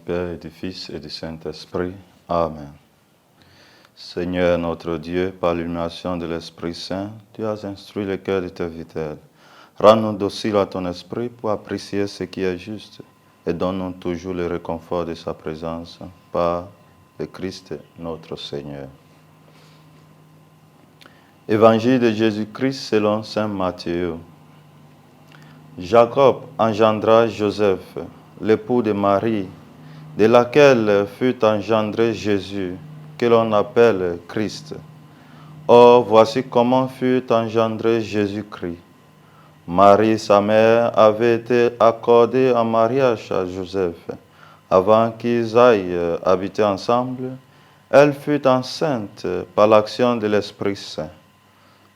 Père et du Fils et du Saint-Esprit. Amen. Seigneur notre Dieu, par l'illumination de l'Esprit Saint, tu as instruit le cœur de tes fidèles. Rends-nous dociles à ton esprit pour apprécier ce qui est juste et donne-nous toujours le réconfort de sa présence par le Christ notre Seigneur. Évangile de Jésus-Christ selon saint Matthieu. Jacob engendra Joseph, l'époux de Marie, de laquelle fut engendré Jésus, que l'on appelle Christ. Or, voici comment fut engendré Jésus-Christ. Marie, sa mère, avait été accordée en mariage à Joseph. Avant qu'ils aillent habiter ensemble, elle fut enceinte par l'action de l'Esprit Saint.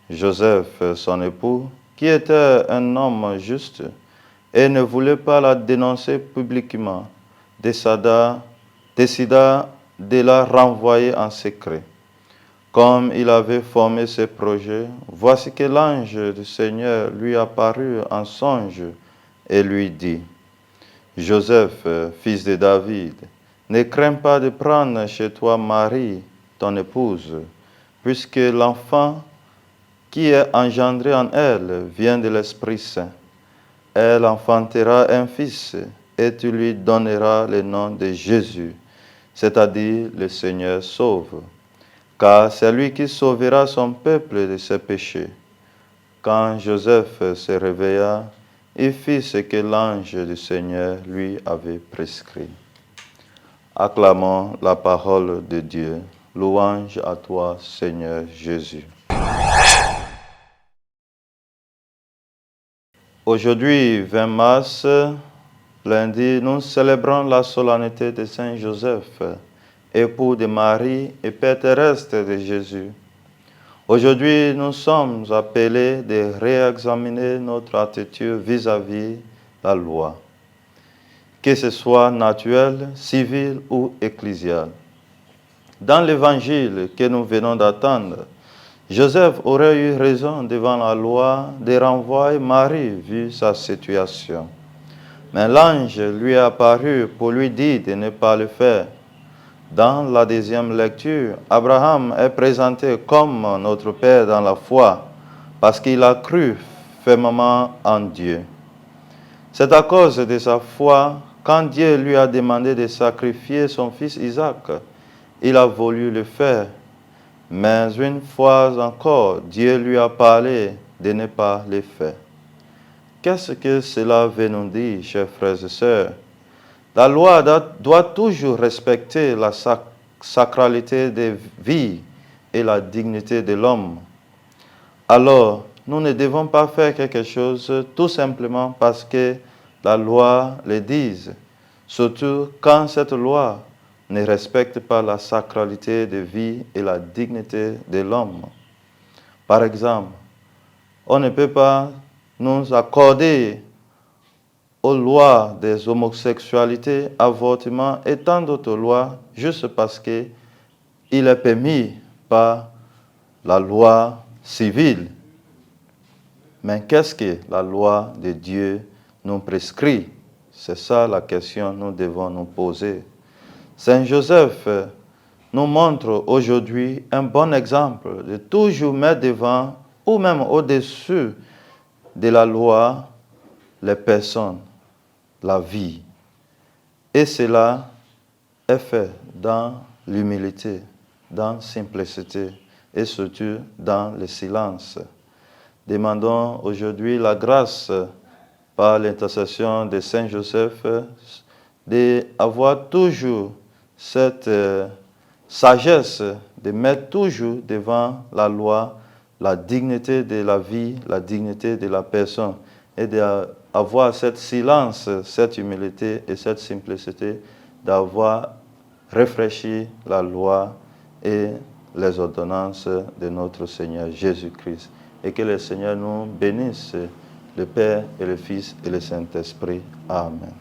Joseph, son époux, qui était un homme juste et ne voulait pas la dénoncer publiquement, décida de la renvoyer en secret. Comme il avait formé ses projets, voici que l'ange du Seigneur lui apparut en songe et lui dit: Joseph, fils de David, ne crains pas de prendre chez toi Marie, ton épouse, puisque l'enfant qui est engendré en elle vient de l'Esprit Saint. Elle enfantera un fils et tu lui donneras le nom de Jésus, c'est-à-dire le Seigneur sauve, car c'est lui qui sauvera son peuple de ses péchés. Quand Joseph se réveilla, il fit ce que l'ange du Seigneur lui avait prescrit. Acclamons la parole de Dieu. Louange à toi, Seigneur Jésus. Aujourd'hui, 20 mars, lundi, nous célébrons la solennité de Saint Joseph, époux de Marie et Père terrestre de Jésus. Aujourd'hui, nous sommes appelés de réexaminer notre attitude vis-à-vis de la loi, que ce soit naturelle, civile ou ecclésiale. Dans l'évangile que nous venons d'attendre, Joseph aurait eu raison devant la loi de renvoyer Marie vu sa situation. Mais l'ange lui est apparu pour lui dire de ne pas le faire. Dans la deuxième lecture, Abraham est présenté comme notre Père dans la foi parce qu'il a cru fermement en Dieu. C'est à cause de sa foi, quand Dieu lui a demandé de sacrifier son fils Isaac, il a voulu le faire. Mais une fois encore, Dieu lui a parlé de ne pas le faire. Qu'est-ce que cela veut nous dire, chers frères et sœurs? La loi doit toujours respecter la sacralité des vies et la dignité de l'homme. Alors, nous ne devons pas faire quelque chose tout simplement parce que la loi le dise, surtout quand cette loi ne respecte pas la sacralité de vie et la dignité de l'homme. Par exemple, on ne peut pas nous accorder aux lois des homosexualités, avortement et tant d'autres lois juste parce qu'il est permis par la loi civile. Mais qu'est-ce que la loi de Dieu nous prescrit? C'est ça la question que nous devons nous poser. Saint Joseph nous montre aujourd'hui un bon exemple de toujours mettre devant ou même au-dessus de la loi les personnes, la vie. Et cela est fait dans l'humilité, dans la simplicité et surtout dans le silence. Demandons aujourd'hui la grâce par l'intercession de Saint Joseph d'avoir toujours cette sagesse de mettre toujours devant la loi la dignité de la vie, la dignité de la personne et d'avoir cette silence, cette humilité et cette simplicité d'avoir réfléchi la loi et les ordonnances de notre Seigneur Jésus-Christ. Et que le Seigneur nous bénisse, le Père et le Fils et le Saint-Esprit. Amen.